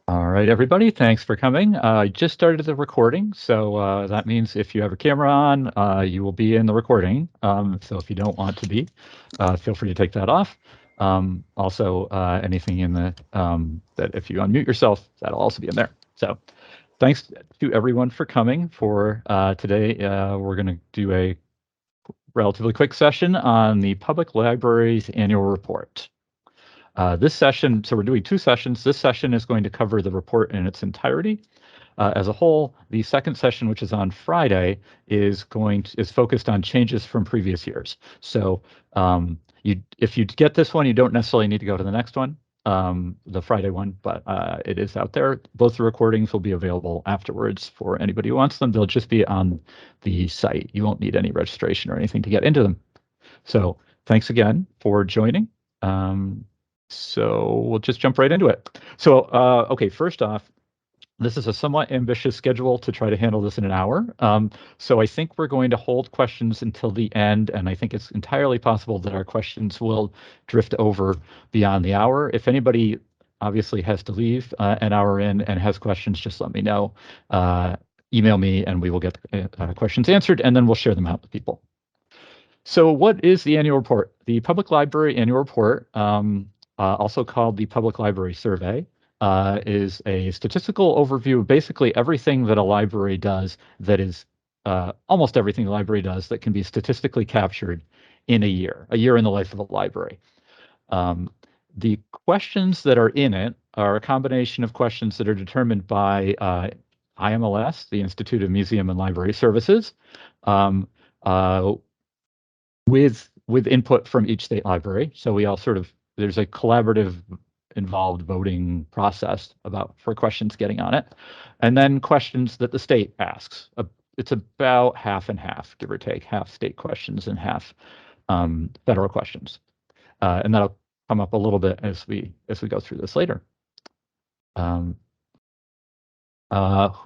All right, everybody, thanks for coming. I just started the recording, so that means if you have a camera on, you will be in the recording. So if you don't want to be, feel free to take that off. Also, anything in the that if you unmute yourself, that'll also be in there. So thanks to everyone for coming for today. We're going to do a relatively quick session on the Public Library's annual report. This session, so we're doing two sessions. This session is going to cover the report in its entirety. As a whole, the second session, which is on Friday, is focused on changes from previous years. So if you get this one, you don't necessarily need to go to the next one, the Friday one, but it is out there. Both the recordings will be available afterwards for anybody who wants them. They'll just be on the site. You won't need any registration or anything to get into them. So thanks again for joining. So we'll just jump right into it. So, okay, first off, this is a somewhat ambitious schedule to try to handle this in an hour. So I think we're going to hold questions until the end, and I think it's entirely possible that our questions will drift over beyond the hour. If anybody obviously has to leave an hour in and has questions, just let me know. Email me, and we will get questions answered, and then we'll share them out with people. So what is the annual report? The Public Library Annual Report, also called the Public Library Survey, is a statistical overview of basically everything that a library does that is almost everything the library does that can be statistically captured in a year in the life of a library. The questions that are in it are a combination of questions that are determined by IMLS, the Institute of Museum and Library Services, with input from each state library. So we all there's a collaborative involved voting process for questions getting on it. And then questions that the state asks. It's about half and half, give or take, half state questions and half federal questions. And that'll come up a little bit as we go through this later. Who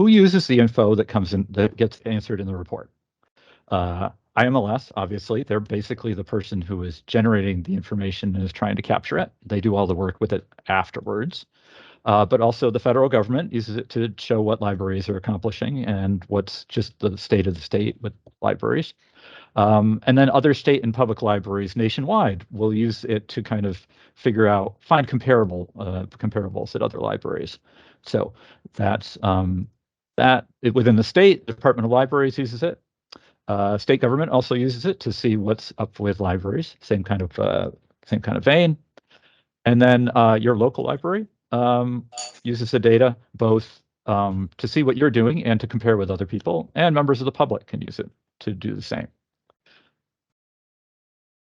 uses the info that gets answered in the report? IMLS, obviously, they're basically the person who is generating the information and is trying to capture it. They do all the work with it afterwards. But also the federal government uses it to show what libraries are accomplishing and what's just the state of the state with libraries. And then other state and public libraries nationwide will use it to kind of find comparables at other libraries. So that's within the state, the Department of Libraries uses it. State government also uses it to see what's up with libraries, same kind of vein. And then your local library uses the data both to see what you're doing and to compare with other people, and members of the public can use it to do the same.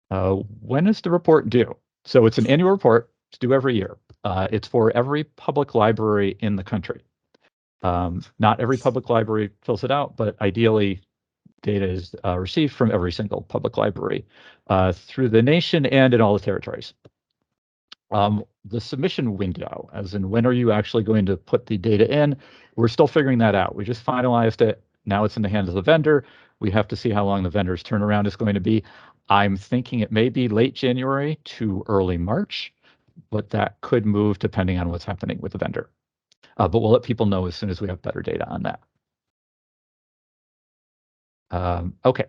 When is the report due? So it's an annual report. It's due every year. It's for every public library in the country. Not every public library fills it out, but ideally data is received from every single public library through the nation and in all the territories. The submission window, as in when are you actually going to put the data in, we're still figuring that out. We just finalized it. Now it's in the hands of the vendor. We have to see how long the vendor's turnaround is going to be. I'm thinking it may be late January to early March, but that could move depending on what's happening with the vendor. But we'll let people know as soon as we have better data on that. Okay,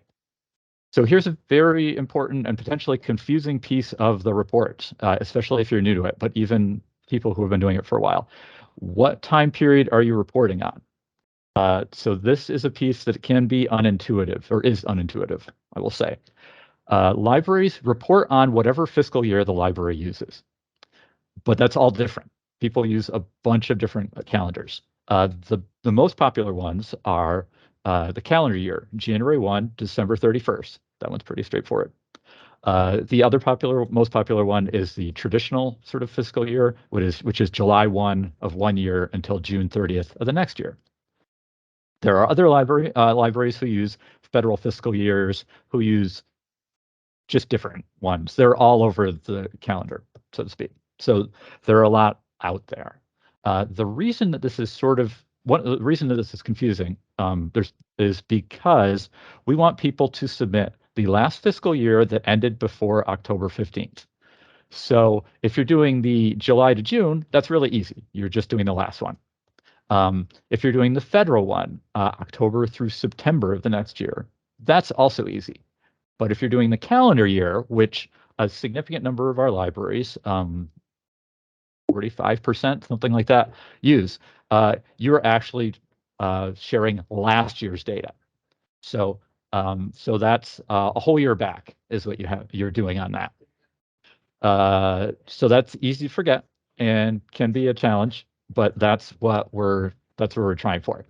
so here's a very important and potentially confusing piece of the report, especially if you're new to it, but even people who have been doing it for a while. What time period are you reporting on? So this is a piece that can be unintuitive, or is unintuitive, I will say. Libraries report on whatever fiscal year the library uses, but that's all different. People use a bunch of different calendars. The most popular ones are the calendar year, January 1, December 31st. That one's pretty straightforward. The other most popular one is the traditional sort of fiscal year, which is July 1 of one year until June 30th of the next year. There are other libraries who use federal fiscal years, who use just different ones. They're all over the calendar, so to speak. So there are a lot out there. The reason that this is the reason that this is confusing is because we want people to submit the last fiscal year that ended before October 15th. So if you're doing the July to June, that's really easy. You're just doing the last one. If you're doing the federal one, October through September of the next year, that's also easy. But if you're doing the calendar year, which a significant number of our libraries, 45%, something like that, use, you're actually sharing last year's data. So that's a whole year back is what you're doing on that. So that's easy to forget and can be a challenge, but that's what we're trying for.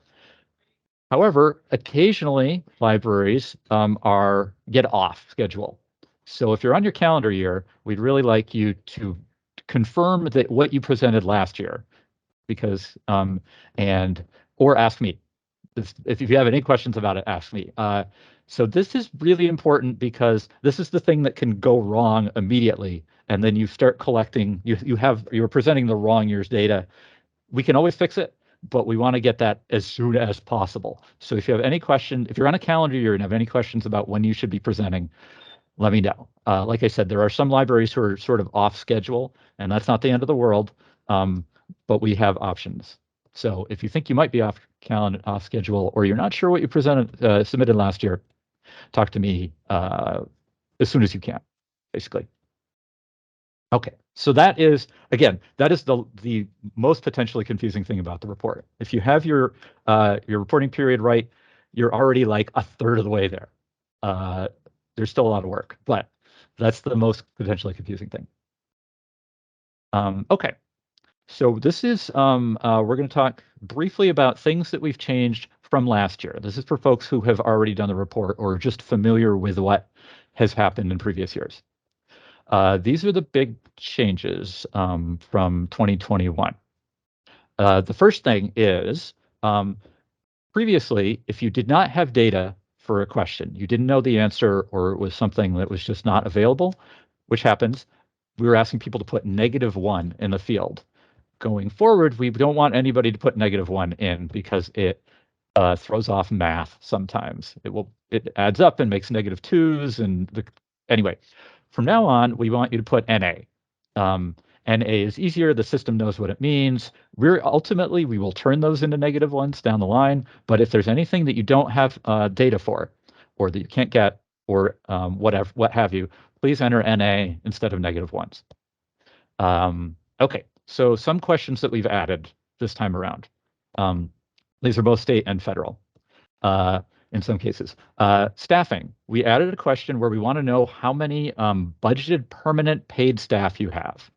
However, occasionally libraries get off schedule. So if you're on your calendar year, we'd really like you to confirm that what you presented last year, because or ask me. If you have any questions about it, ask me. So this is really important because this is the thing that can go wrong immediately, and then you start collecting. You're presenting the wrong year's data. We can always fix it, but we want to get that as soon as possible. So if you have any question, if you're on a calendar year and have any questions about when you should be presenting, let me know. Like I said, there are some libraries who are sort of off schedule, and that's not the end of the world, but we have options. So if you think you might be off schedule, or you're not sure what you submitted last year, talk to me as soon as you can, basically. Okay, so that is the most potentially confusing thing about the report. If you have your reporting period right, you're already like a third of the way there. There's still a lot of work, but that's the most potentially confusing thing. Okay, so this is we're going to talk briefly about things that we've changed from last year. This is for folks who have already done the report or just familiar with what has happened in previous years. These are the big changes from 2021. The first thing is previously, if you did not have data for a question, you didn't know the answer, or it was something that was just not available, which happens, we were asking people to put -1 in the field. Going forward, we don't want anybody to put -1 in because it throws off math sometimes. It adds up and makes -2s, and anyway. From now on, we want you to put NA. NA is easier. The system knows what it means. Ultimately, we will turn those into -1s down the line. But if there's anything that you don't have data for, or that you can't get, or what have you, please enter NA instead of -1s. Okay, so some questions that we've added this time around. These are both state and federal. In some cases. Staffing. We added a question where we want to know how many budgeted permanent paid staff you have.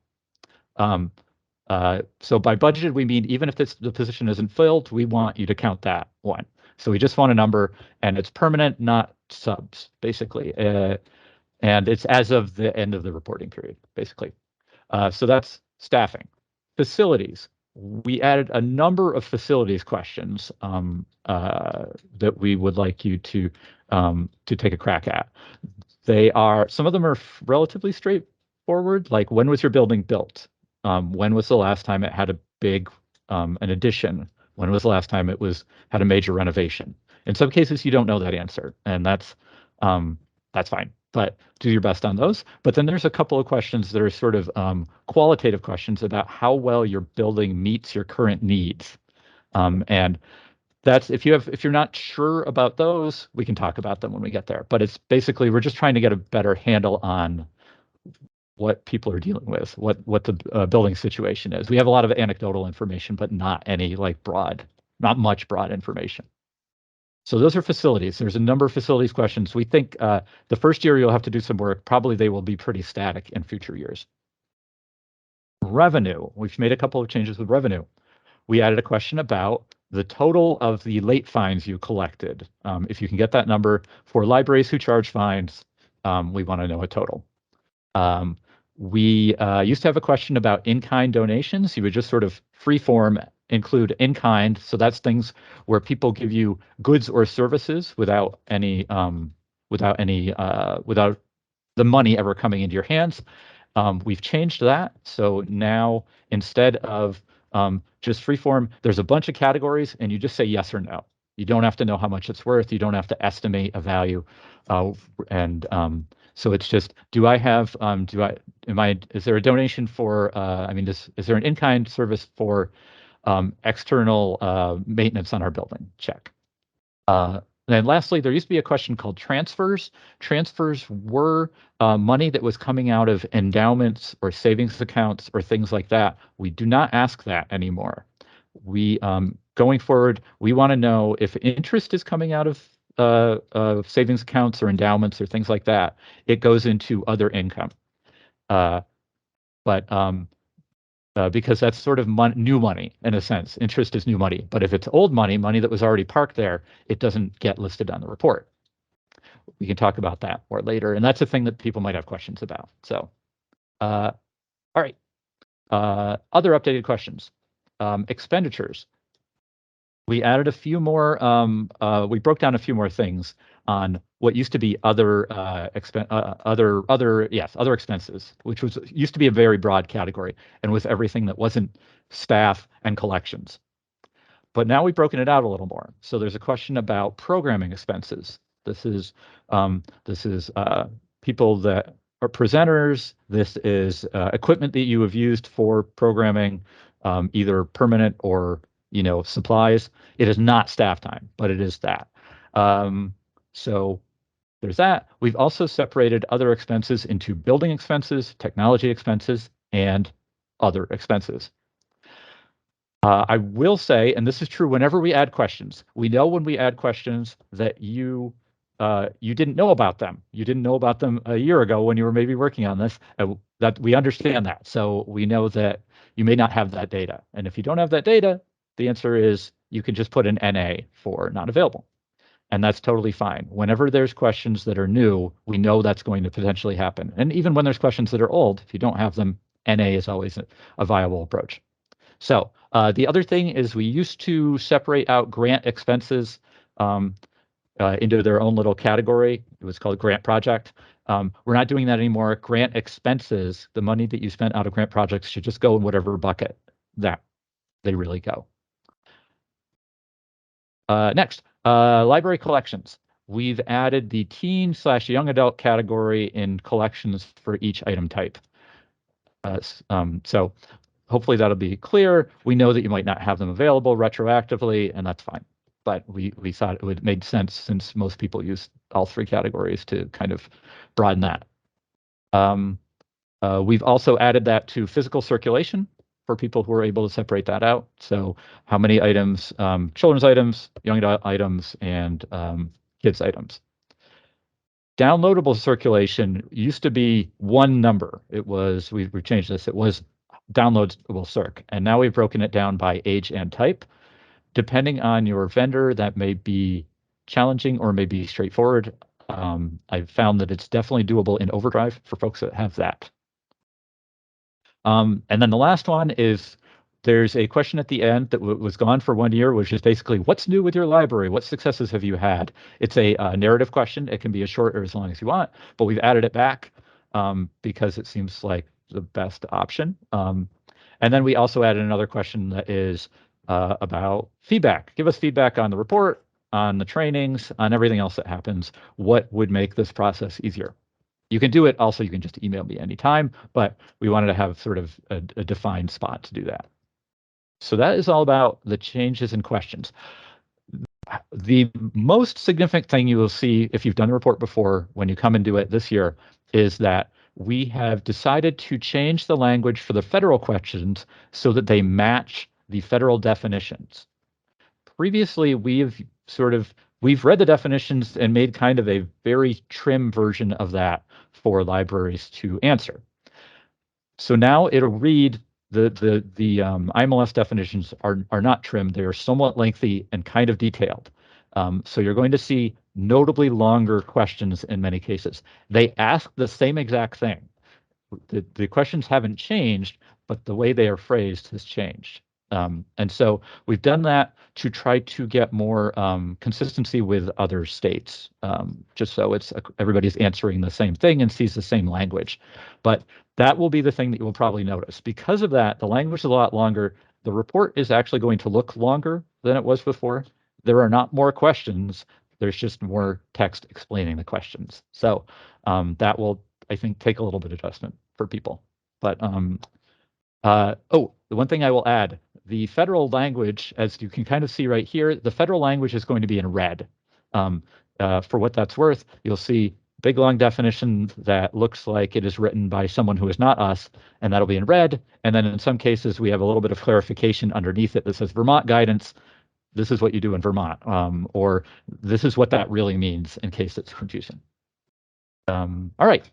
So by budgeted, we mean even if the position isn't filled, we want you to count that one. So we just want a number, and it's permanent, not subs, basically. And it's as of the end of the reporting period, basically. So that's staffing. Facilities. We added a number of facilities questions that we would like you to take a crack at. Some of them are relatively straightforward, like when was your building built? When was the last time it had a big an addition? When was the last time it had a major renovation? In some cases, you don't know that answer, and that's fine. But do your best on those. But then there's a couple of questions that are sort of qualitative questions about how well your building meets your current needs. And that's if you're not sure about those, we can talk about them when we get there. But it's basically we're just trying to get a better handle on what people are dealing with, what the building situation is. We have a lot of anecdotal information, but not any not much broad information. So those are facilities. There's a number of facilities questions. We think the first year you'll have to do some work. Probably they will be pretty static in future years. Revenue. We've made a couple of changes with revenue. We added a question about the total of the late fines you collected. If you can get that number for libraries who charge fines, we want to know a total. We used to have a question about in-kind donations. You would just sort of free-form include in-kind. So that's things where people give you goods or services without the money ever coming into your hands. We've changed that. So now instead of just free-form, there's a bunch of categories, and you just say yes or no. You don't have to know how much it's worth. You don't have to estimate a value. So it's just, is there a donation for, is there an in-kind service for external maintenance on our building? Check. Then lastly, there used to be a question called transfers. Transfers were money that was coming out of endowments or savings accounts or things like that. We do not ask that anymore. We going forward, we want to know if interest is coming out of savings accounts or endowments or things like that. It goes into other income. Because that's sort of new money in a sense. Interest is new money. But if it's old money, money that was already parked there, it doesn't get listed on the report. We can talk about that more later. And that's a thing that people might have questions about. So, all right. Other updated questions. Expenditures. We added a few more, we broke down a few more things on what used to be other expenses, which used to be a very broad category and was everything that wasn't staff and collections. But now we've broken it out a little more. So there's a question about programming expenses. This is people that are presenters. This is equipment that you have used for programming, either permanent or supplies. It is not staff time, but it is that. So there's that. We've also separated other expenses into building expenses, technology expenses, and other expenses. I will say, and this is true whenever we add questions, we know when we add questions that you didn't know about them. You didn't know about them a year ago when you were maybe working on this. That we understand that. So we know that you may not have that data. And if you don't have that data, the answer is you can just put an NA for not available. And that's totally fine. Whenever there's questions that are new, we know that's going to potentially happen. And even when there's questions that are old, if you don't have them, NA is always a viable approach. So the other thing is we used to separate out grant expenses into their own little category. It was called grant project. We're not doing that anymore. Grant expenses, the money that you spent out of grant projects, should just go in whatever bucket that they really go. Next, library collections. We've added the teen/young adult category in collections for each item type. So hopefully that'll be clear. We know that you might not have them available retroactively, and that's fine. But we thought it would make sense since most people use all three categories to kind of broaden that. We've also added that to physical circulation for people who are able to separate that out. So how many items, children's items, young adult items, and kids items. Downloadable circulation used to be one number. It was, we've changed this, it was downloadable circ. And now we've broken it down by age and type. Depending on your vendor, that may be challenging or may be straightforward. I've found that it's definitely doable in Overdrive for folks that have that. And then the last one is there's a question at the end that was gone for 1 year, which is basically, what's new with your library? What successes have you had? It's a narrative question. It can be as short or as long as you want, but we've added it back because it seems like the best option. And then we also added another question that is about feedback. Give us feedback on the report, on the trainings, on everything else that happens. What would make this process easier? You can do it. Also, you can just email me anytime, but we wanted to have sort of a defined spot to do that. So that is all about the changes in questions. The most significant thing you will see if you've done a report before when you come and do it this year is that we have decided to change the language for the federal questions so that they match the federal definitions. Previously, we've read the definitions and made kind of a very trim version of that for libraries to answer. So now it'll read the IMLS definitions are not trimmed. They are somewhat lengthy and kind of detailed. So you're going to see notably longer questions in many cases. They ask the same exact thing. The questions haven't changed, but the way they are phrased has changed. And so we've done that to try to get more consistency with other states, just so everybody's answering the same thing and sees the same language. But that will be the thing that you will probably notice. Because of that, the language is a lot longer. The report is actually going to look longer than it was before. There are not more questions. There's just more text explaining the questions. So that will, I think, take a little bit of adjustment. for people. But oh, the one thing I will add, the federal language, as you can kind of see right here, the federal language is going to be in red. For what that's worth, you'll see big long definition that looks like it is written by someone who is not us, and that'll be in red. And then in some cases, we have a little bit of clarification underneath it that says Vermont guidance. This is what you do in Vermont, or this is what that really means in case it's confusing. All right.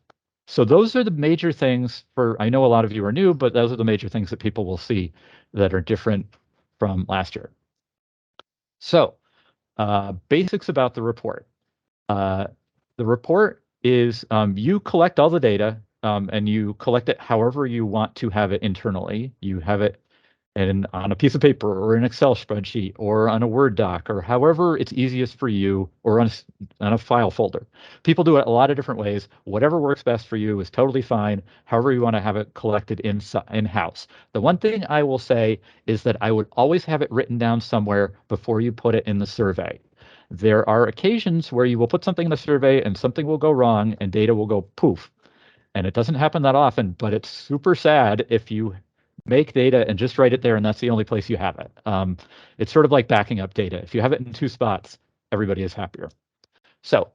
So those are the major things for, I know a lot of you are new, but those are the major things that people will see that are different from last year. So basics about the report. The report is you collect all the data and you collect it however you want to have it internally. You have it on a piece of paper or an Excel spreadsheet or on a Word doc or however it's easiest for you, or on a file folder. People do it a lot of different ways. Whatever works best for you is totally fine, however you want to have it collected in-house. The one thing I will say is that I would always have it written down somewhere before you put it in the survey. There are occasions where you will put something in the survey and something will go wrong and data will go poof. And it doesn't happen that often, but it's super sad if you make data and just write it there and that's the only place you have it. It's sort of like backing up data. If you have it in two spots, everybody is happier. So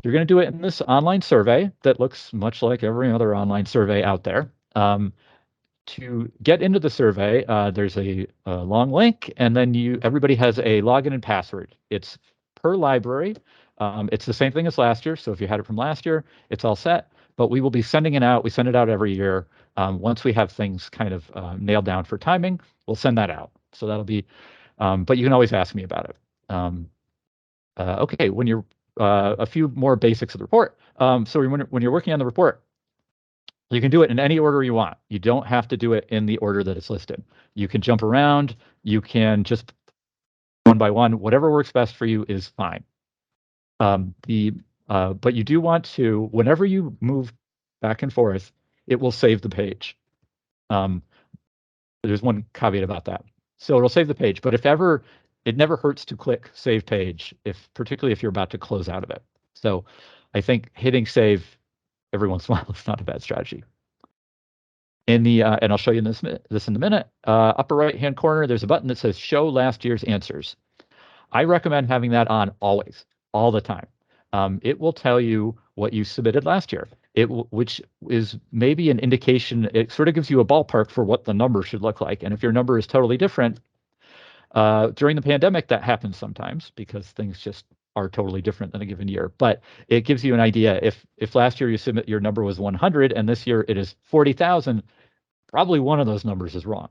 you're going to do it in this online survey that looks much like every other online survey out there. To get into the survey, there's a long link, and then everybody has a login and password. It's per library. It's the same thing as last year, so if you had it from last year, it's all set. But we will be sending it out. We send it out every year. Once we have things kind of nailed down for timing, we'll send that out. So that'll be, but you can always ask me about it. Okay, when you're a few more basics of the report. So when you're working on the report, you can do it in any order you want. You don't have to do it in the order that it's listed. You can jump around. You can just one by one. Whatever works best for you is fine. But you do want to, whenever you move back and forth, it will save the page. There's one caveat about that. So it'll save the page, but if ever, it never hurts to click save page, particularly if you're about to close out of it. So I think hitting save every once in a while is not a bad strategy. In the and I'll show you this in a minute. Upper right-hand corner, there's a button that says Show Last Year's Answers. I recommend having that on always, all the time. It will tell you what you submitted last year, which is maybe an indication. It sort of gives you a ballpark for what the number should look like. And if your number is totally different, during the pandemic, that happens sometimes because things just are totally different than a given year. But it gives you an idea. If last year your number was 100 and this year it is 40,000, probably one of those numbers is wrong.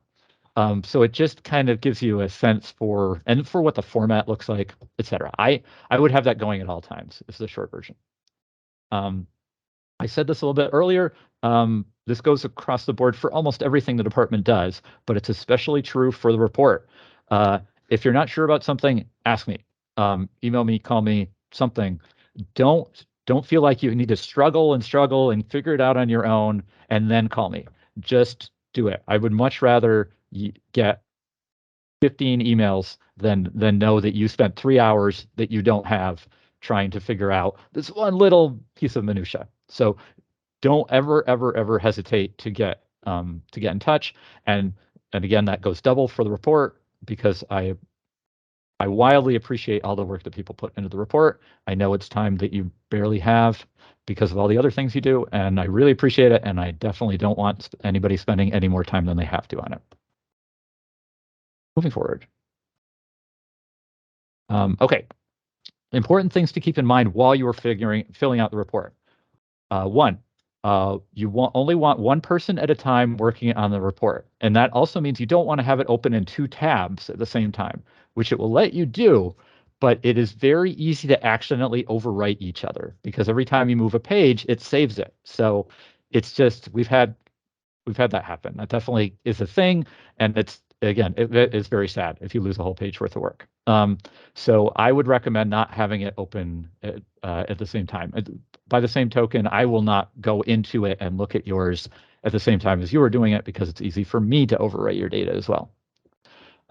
So it just kind of gives you a sense for what the format looks like, et cetera. I would have that going at all times, is the short version. I said this a little bit earlier. This goes across the board for almost everything the department does, but it's especially true for the report. If you're not sure about something, ask me. Email me, call me, something. Don't feel like you need to struggle and figure it out on your own and then call me. Just do it. I would much rather get 15 emails than know that you spent 3 hours that you don't have trying to figure out this one little piece of minutia. So don't ever hesitate to get in touch. And again, that goes double for the report, because I wildly appreciate all the work that people put into the report. I know it's time that you barely have because of all the other things you do, and I really appreciate it, and I definitely don't want anybody spending any more time than they have to on it. Moving forward. Okay, important things to keep in mind while you are filling out the report. One, you only want one person at a time working on the report. And that also means you don't want to have it open in 2 tabs at the same time, which it will let you do, but it is very easy to accidentally overwrite each other, because every time you move a page, it saves it. So it's just, we've had that happen. That definitely is a thing. And it's, again, it is very sad if you lose a whole page worth of work. So I would recommend not having it open at the same time. By the same token, I will not go into it and look at yours at the same time as you are doing it, because it's easy for me to overwrite your data as well.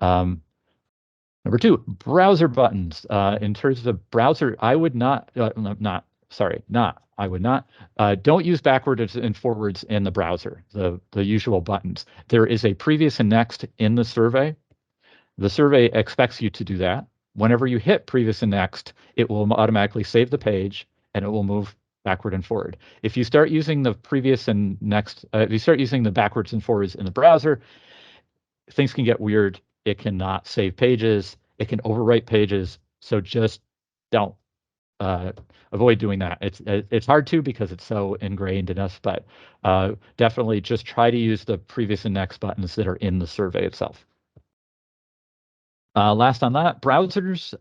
Number 2, browser buttons. In terms of browser, I would not sorry, not. I would not. Don't use backwards and forwards in the browser, the usual buttons. There is a previous and next in the survey. The survey expects you to do that. Whenever you hit previous and next, it will automatically save the page and it will move backward and forward. If you start using the previous and next, if you start using the backwards and forwards in the browser, things can get weird. It cannot save pages. It can overwrite pages. So just don't avoid doing that. It's hard to because it's so ingrained in us, but definitely just try to use the previous and next buttons that are in the survey itself. Last on that, browsers,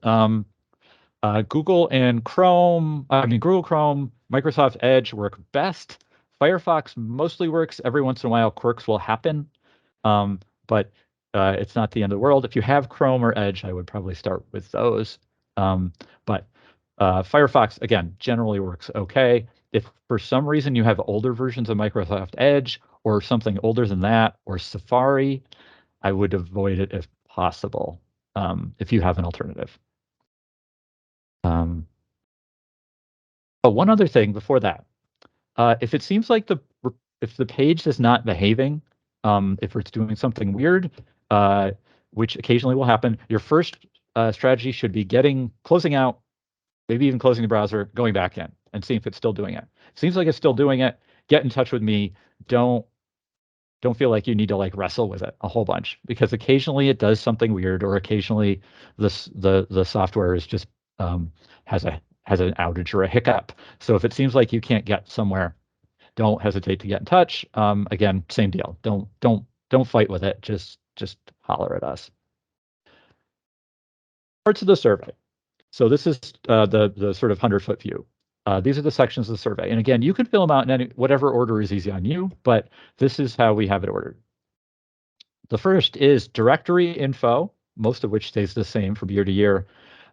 Google Chrome, Microsoft Edge work best. Firefox mostly works. Every once in a while, quirks will happen, but it's not the end of the world. If you have Chrome or Edge, I would probably start with those. But Firefox, again, generally works okay. If for some reason you have older versions of Microsoft Edge or something older than that, or Safari, I would avoid it if possible, if you have an alternative. Oh, one other thing before that. If it seems like if the page is not behaving, if it's doing something weird, which occasionally will happen, your first strategy should be closing out, maybe even closing the browser, going back in and seeing if it's still doing it. Seems like it's still doing it. Get in touch with me. Don't feel like you need to like wrestle with it a whole bunch, because occasionally it does something weird, or occasionally the software is just has an outage or a hiccup. So if it seems like you can't get somewhere, don't hesitate to get in touch. Again, same deal. Don't fight with it. Just holler at us. Parts of the survey. So this is the sort of 100-foot view. These are the sections of the survey. And again, you can fill them out in whatever order is easy on you, but this is how we have it ordered. The first is directory info, most of which stays the same from year to year,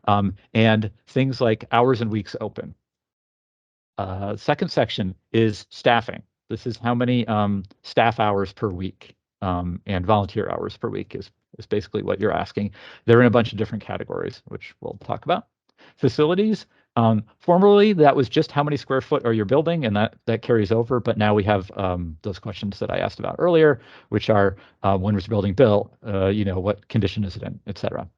and things like hours and weeks open. Second section is staffing. This is how many staff hours per week and volunteer hours per week is basically what you're asking. They're in a bunch of different categories, which we'll talk about. Facilities, formerly that was just how many square foot are your building, and that carries over, but now we have those questions that I asked about earlier, which are when was the building built, what condition is it in, et cetera.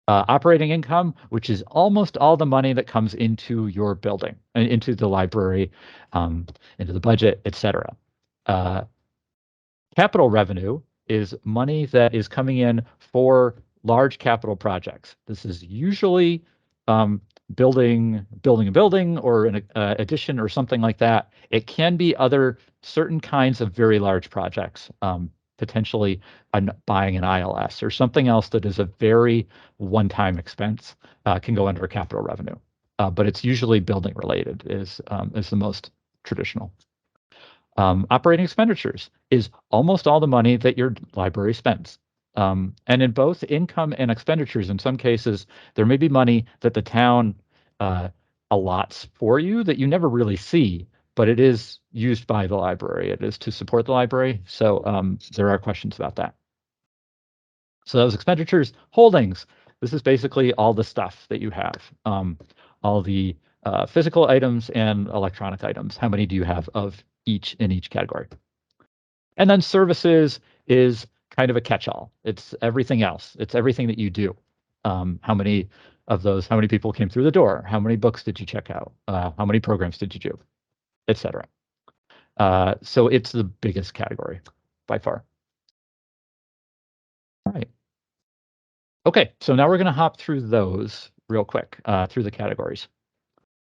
Operating income, which is almost all the money that comes into your building and into the library, into the budget, et cetera. Capital revenue is money that is coming in for large capital projects. This is usually building a building or an addition or something like that. It can be other certain kinds of very large projects, potentially buying an ILS or something else that is a very one-time expense, can go under capital revenue. But it's usually building related is the most traditional. Operating expenditures is almost all the money that your library spends. And in both income and expenditures, in some cases, there may be money that the town allots for you that you never really see, but it is used by the library. It is to support the library. So there are questions about that. So those expenditures, holdings. This is basically all the stuff that you have, all the physical items and electronic items. How many do you have of each in each category? And then services is kind of a catch-all. It's everything else. It's everything that you do. How many of those, how many people came through the door? How many books did you check out? How many programs did you do? Et cetera. So it's the biggest category by far. All right. Okay, so now we're going to hop through those real quick, through the categories.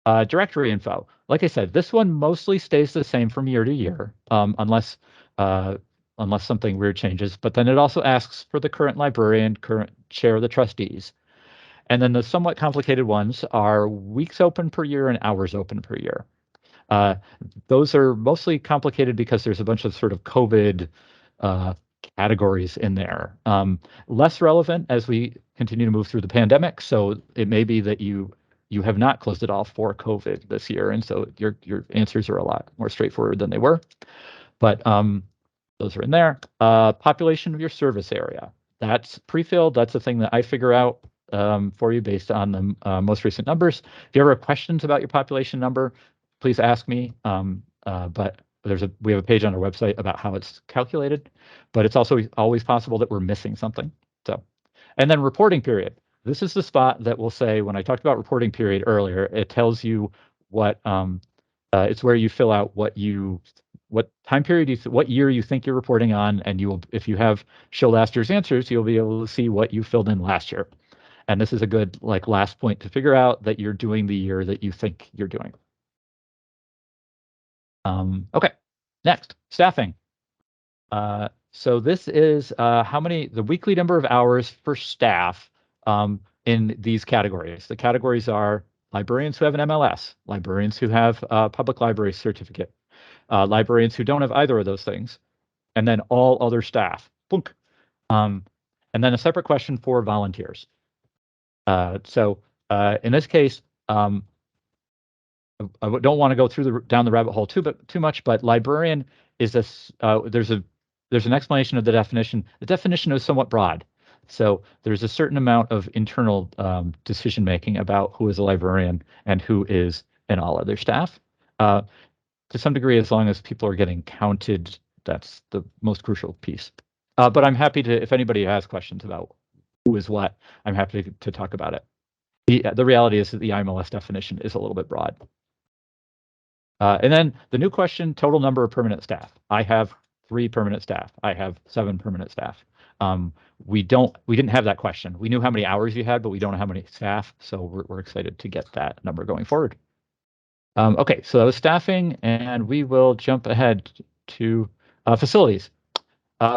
Directory info. Like I said, this one mostly stays the same from year to year, unless something weird changes. But then it also asks for the current librarian, current chair of the trustees. And then the somewhat complicated ones are weeks open per year and hours open per year. Those are mostly complicated because there's a bunch of sort of COVID categories in there. Less relevant as we continue to move through the pandemic. So it may be that you have not closed it all for COVID this year, and so your answers are a lot more straightforward than they were. But those are in there. Population of your service area. That's pre-filled. That's the thing that I figure out for you based on the most recent numbers. If you ever have questions about your population number, please ask me. But we have a page on our website about how it's calculated, but it's also always possible that we're missing something. So, and then reporting period. This is the spot that will say, when I talked about reporting period earlier, it tells you what it's where you fill out what time period what year you think you're reporting on, and if you have show last year's answers, you'll be able to see what you filled in last year. And this is a good last point to figure out that you're doing the year that you think you're doing. Okay, next, staffing. So this is the weekly number of hours for staff in these categories. The categories are librarians who have an MLS, librarians who have a public library certificate, librarians who don't have either of those things, and then all other staff. Boom. And then a separate question for volunteers. So in this case, I don't want to go down the rabbit hole too much, but librarian is there's an explanation of the definition. The definition is somewhat broad. So there's a certain amount of internal decision making about who is a librarian and who is in all other staff. To some degree, as long as people are getting counted, that's the most crucial piece. But I'm happy to, if anybody has questions about who is what, I'm happy to talk about it. The reality is that the IMLS definition is a little bit broad. And then the new question, total number of permanent staff. I have 3 permanent staff. I have 7 permanent staff. We didn't have that question. We knew how many hours you had, but we don't know how many staff. So we're excited to get that number going forward. Okay, so that was staffing, and we will jump ahead to facilities.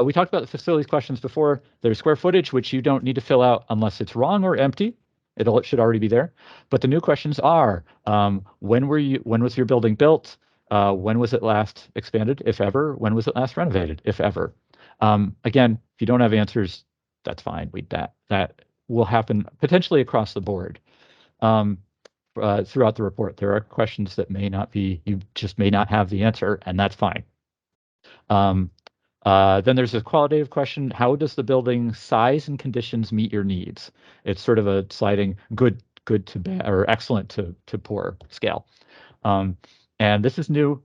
We talked about the facilities questions before. There's square footage, which you don't need to fill out unless it's wrong or empty. It should already be there. But the new questions are, when was your building built? When was it last expanded, if ever? When was it last renovated, if ever? Again, if you don't have answers, that's fine. That will happen potentially across the board. Throughout the report, there are questions that you just may not have the answer, and that's fine. Then there's a qualitative question. How does the building size and conditions meet your needs? It's sort of a sliding good to bad or excellent to poor scale. And this is new.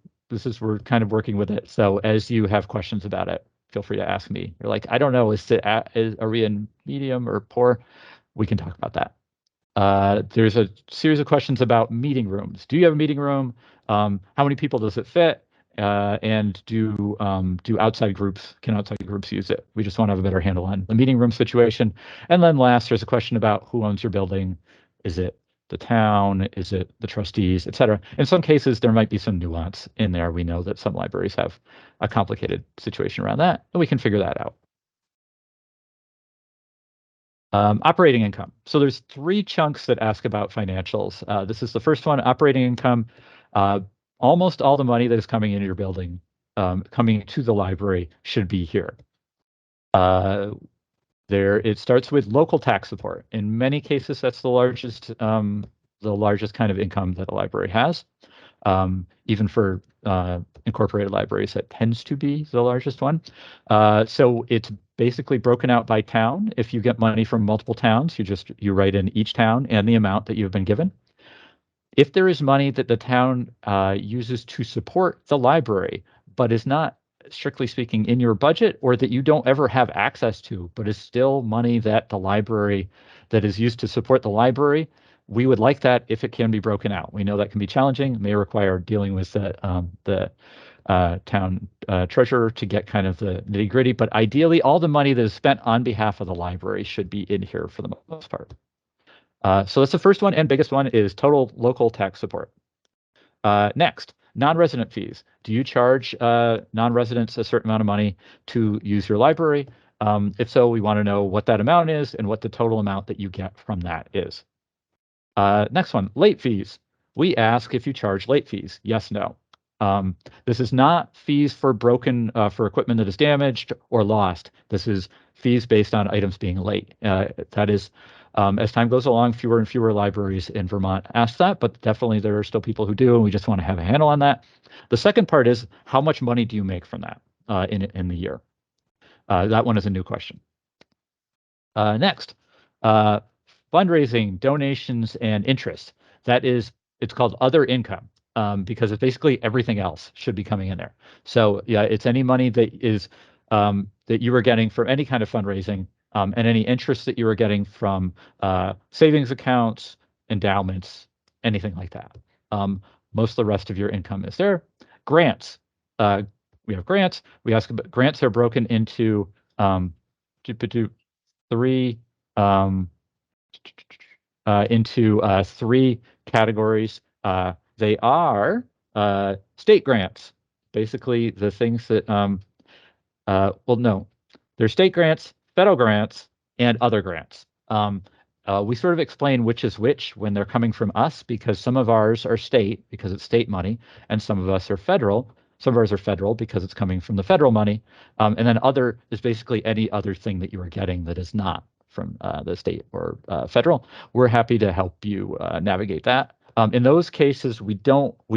We're kind of working with it. So as you have questions about it, feel free to ask me. You're like, I don't know, are we in medium or poor? We can talk about that. There's a series of questions about meeting rooms. Do you have a meeting room? How many people does it fit? And can outside groups use it? We just want to have a better handle on the meeting room situation. And then last, there's a question about who owns your building. Is it the town? Is it the trustees, et cetera? In some cases, there might be some nuance in there. We know that some libraries have a complicated situation around that, and we can figure that out. Operating income. So there's 3 chunks that ask about financials. This is the first one, operating income. Almost all the money that is coming into your building, coming to the library, should be here. It starts with local tax support. In many cases, that's the largest kind of income that a library has. Even for incorporated libraries, that tends to be the largest one. So it's basically broken out by town. If you get money from multiple towns, you write in each town and the amount that you've been given. If there is money that the town uses to support the library, but is not, strictly speaking, in your budget, or that you don't ever have access to, but is still money that is used to support the library, we would like that if it can be broken out. We know that can be challenging. It may require dealing with the town treasurer to get kind of the nitty-gritty, but ideally all the money that is spent on behalf of the library should be in here for the most part. So that's the first one and biggest one, is total local tax support. Next, non-resident fees. Do you charge non-residents a certain amount of money to use your library? If so, we want to know what that amount is and what the total amount that you get from that is. Next one, late fees. We ask if you charge late fees. Yes, no. This is not fees for equipment that is damaged or lost. This is fees based on items being late. That is, as time goes along, fewer and fewer libraries in Vermont ask that, but definitely there are still people who do, and we just want to have a handle on that. The second part is, how much money do you make from that in the year? That one is a new question. Next, fundraising, donations, and interest. It's called other income because it's basically everything else should be coming in there. So yeah, it's any money that is that you ware getting from any kind of fundraising and any interest that you are getting from savings accounts, endowments, anything like that. Most of the rest of your income is there. Grants. We have grants. We ask about grants are broken into three three categories. They are state grants, basically the things that well, no, there's state grants, federal grants, and other grants. We sort of explain which is which when they're coming from us because some of ours are state because it's state money, and some of us are federal. Some of ours are federal because it's coming from the federal money, and then other is basically any other thing that you are getting that is not from the state or federal. We're happy to help you navigate that. In those cases, we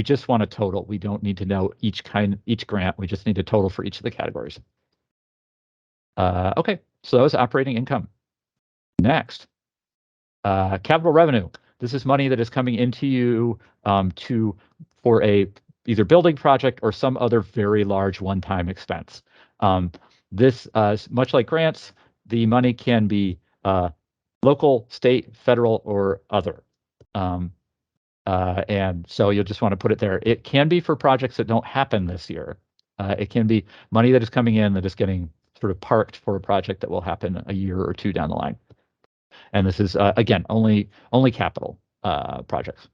just want a total. We don't need to know each grant. We just need a total for each of the categories. Okay, so that was operating income. Next, capital revenue. This is money that is coming into you for a either building project or some other very large one-time expense. This, much like grants, the money can be local, state, federal, or other. And so you'll just want to put it there. It can be for projects that don't happen this year. It can be money that is coming in that is getting sort of parked for a project that will happen a year or two down the line. And this is, again, only capital projects.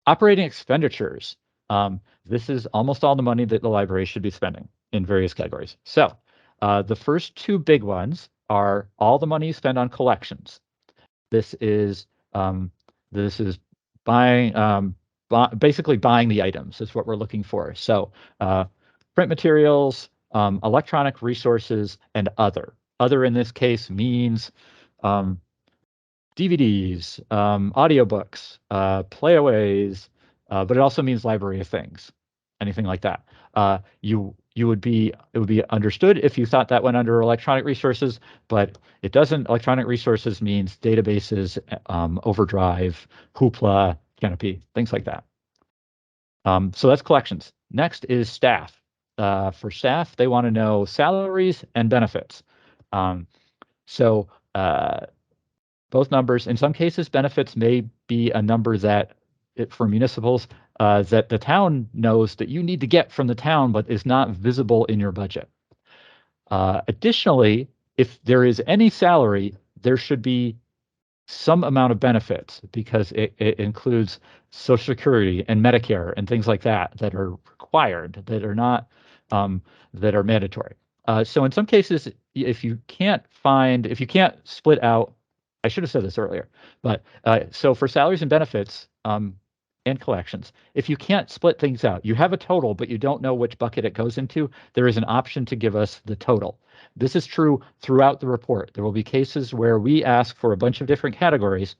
Operating expenditures. This is almost all the money that the library should be spending in various categories. So the first two big ones are all the money you spend on collections. This is buying, basically buying the items is what we're looking for. So print materials, electronic resources, and other. Other in this case means DVDs, audiobooks, playaways, but it also means library of things, anything like that. It would be understood if you thought that went under electronic resources, but it doesn't. Electronic resources means databases, Overdrive, Hoopla, Canopy, things like that. So that's collections. Next is staff. For staff, they want to know salaries and benefits. So both numbers. In some cases, benefits may be a number that for municipals that the town knows that you need to get from the town, but is not visible in your budget. Additionally, if there is any salary, there should be some amount of benefits because it includes Social Security and Medicare and things like that that are required, that are not that are mandatory. So in some cases, if you can't split out, I should have said this earlier, but so for salaries and benefits and collections, if you can't split things out, you have a total, but you don't know which bucket it goes into, there is an option to give us the total. This is true throughout the report. There will be cases where we ask for a bunch of different categories.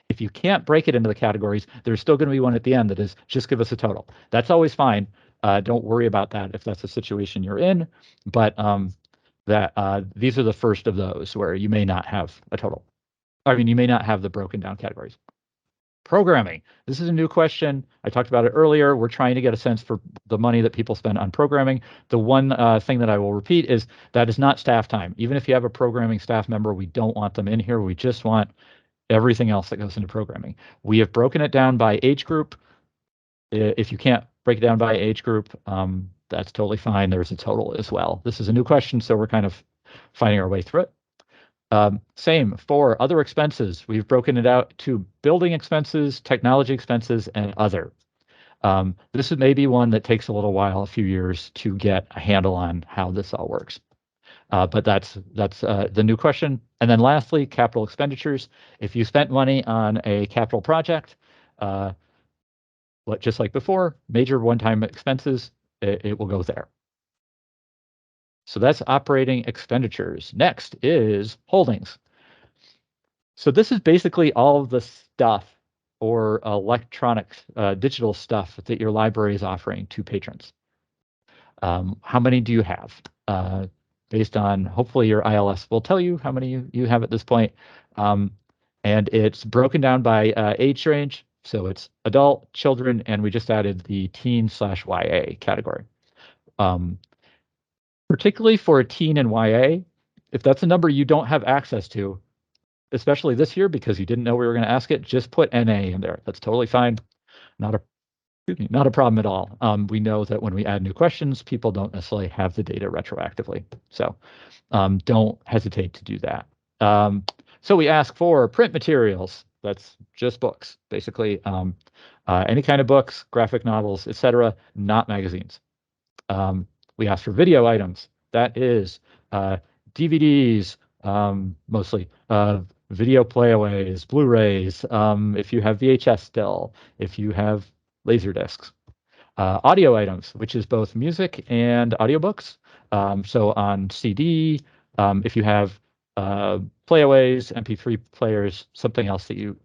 If you can't break it into the categories, there's still going to be one at the end that is just give us a total. That's always fine. Don't worry about that if that's the situation you're in, but these are the first of those where you may not have a total. I mean, you may not have the broken down categories. Programming. This is a new question. I talked about it earlier. We're trying to get a sense for the money that people spend on programming. The one thing that I will repeat is that is not staff time. Even if you have a programming staff member, we don't want them in here. We just want everything else that goes into programming. We have broken it down by age group. If you can't break it down by age group, that's totally fine. There's a total as well. This is a new question, so we're kind of finding our way through it. Same for other expenses. We've broken it out to building expenses, technology expenses, and other. This is maybe one that takes a little while, a few years, to get a handle on how this all works. But that's the new question. And then lastly, capital expenditures. If you spent money on a capital project, just like before, major one-time expenses, it will go there. So that's operating expenditures. Next is holdings. So this is basically all of the stuff or electronic digital stuff that your library is offering to patrons. How many do you have? based on hopefully your ILS will tell you how many you have at this point. And it's broken down by age range. So it's adult, children, and we just added the teen/YA category. Particularly for a teen and YA, if that's a number you don't have access to, especially this year because you didn't know we were going to ask it, just put NA in there. That's totally fine. Not a problem at all. We know that when we add new questions, people don't necessarily have the data retroactively. So don't hesitate to do that. So we ask for print materials. That's just books, basically. Any kind of books, graphic novels, etc., not magazines. We ask for video items. That is DVDs, mostly, video playaways, Blu-rays, if you have VHS still, if you have laser discs. Audio items, which is both music and audiobooks. So on CD, if you have playaways, MP3 players, something else that you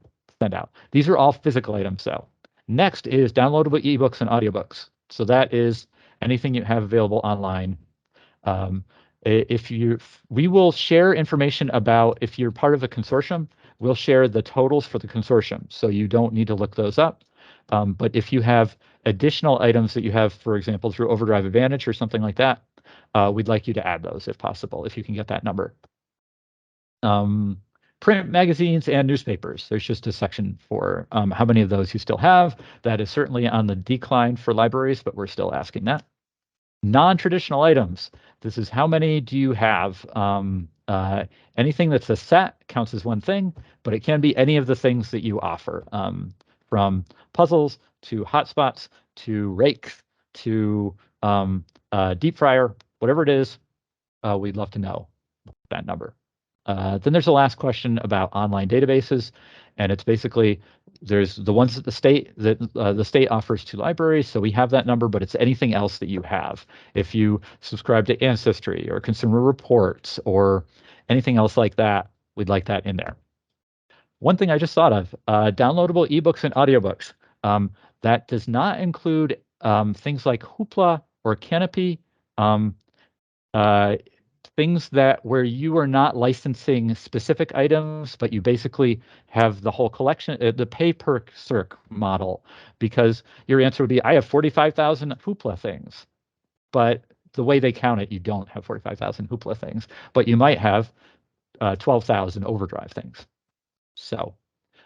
send out. These are all physical items, though. Next is downloadable ebooks and audiobooks. So that is anything you have available online. We will share information about, if you're part of a consortium, we'll share the totals for the consortium. So you don't need to look those up. But if you have additional items that you have, for example, through Overdrive Advantage or something like that, we'd like you to add those if possible, if you can get that number. Print magazines and newspapers. There's just a section for how many of those you still have. That is certainly on the decline for libraries, but we're still asking that. Non-traditional items. This is how many do you have? Anything that's a set counts as one thing, but it can be any of the things that you offer, from puzzles to hotspots to rakes to deep fryer, whatever it is. We'd love to know that number. Then there's the last question about online databases, and it's basically there's the ones that the state offers to libraries. So we have that number, but it's anything else that you have. If you subscribe to Ancestry or Consumer Reports or anything else like that, we'd like that in there. One thing I just thought of, downloadable ebooks and audiobooks. That does not include things like Hoopla or Canopy. Things that where you are not licensing specific items, but you basically have the whole collection, the pay per circ model, because your answer would be, I have 45,000 Hoopla things, but the way they count it, you don't have 45,000 Hoopla things, but you might have 12,000 Overdrive things. So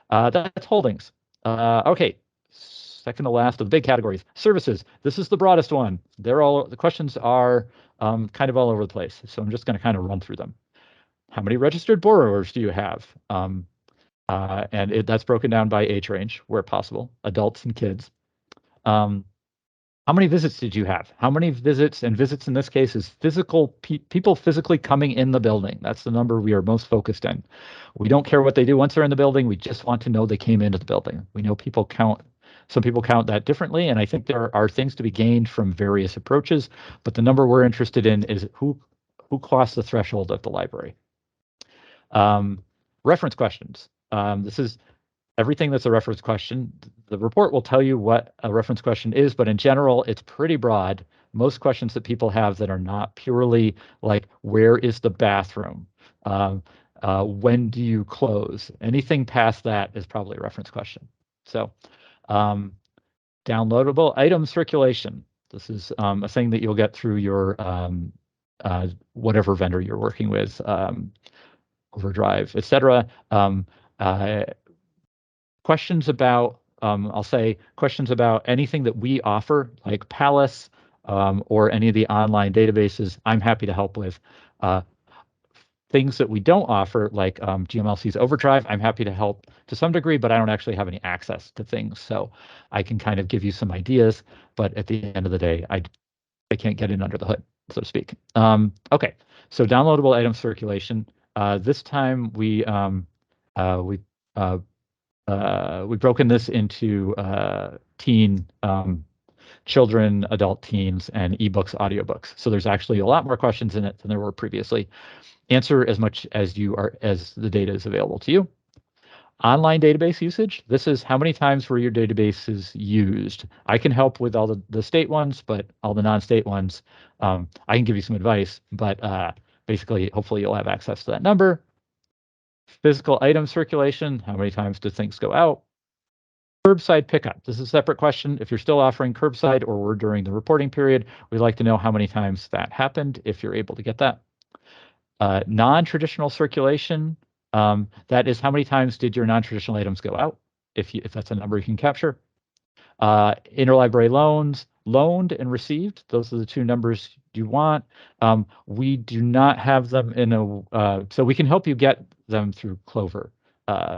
that's holdings. Okay. Second to last of the big categories, services. This is the broadest one. The questions are kind of all over the place. So I'm just going to kind of run through them. How many registered borrowers do you have? And that's broken down by age range where possible, adults and kids. How many visits did you have? How many visits, and visits in this case is physical people physically coming in the building. That's the number we are most focused in. We don't care what they do once they're in the building. We just want to know they came into the building. We know people count. Some people count that differently, and I think there are things to be gained from various approaches, but the number we're interested in is who crossed the threshold of the library. Reference questions. This is everything that's a reference question. The report will tell you what a reference question is, but in general, it's pretty broad. Most questions that people have that are not purely like, where is the bathroom? When do you close? Anything past that is probably a reference question. So downloadable item circulation. This is a thing that you'll get through your whatever vendor you're working with, Overdrive, etc. Questions about, I'll say questions about anything that we offer, like Palace or any of the online databases, I'm happy to help with. Things that we don't offer, like GMLC's Overdrive, I'm happy to help to some degree, but I don't actually have any access to things. So I can kind of give you some ideas, but at the end of the day, I can't get in under the hood, so to speak. Okay, so downloadable item circulation. This time we've broken this into teen, children, adult, teens, and ebooks, audiobooks. So there's actually a lot more questions in it than there were previously. Answer as much as as the data is available to you. Online database usage. This is how many times were your databases used. I can help with all the state ones, but all the non-state ones, I can give you some advice. But basically, hopefully you'll have access to that number. Physical item circulation, how many times do things go out? Curbside pickup, this is a separate question. If you're still offering curbside or we're during the reporting period, we'd like to know how many times that happened, if you're able to get that. Non-traditional circulation, that is how many times did your non-traditional items go out, if that's a number you can capture. Interlibrary loans, loaned and received, those are the two numbers you want. We do not have them in a, so we can help you get them through Clover,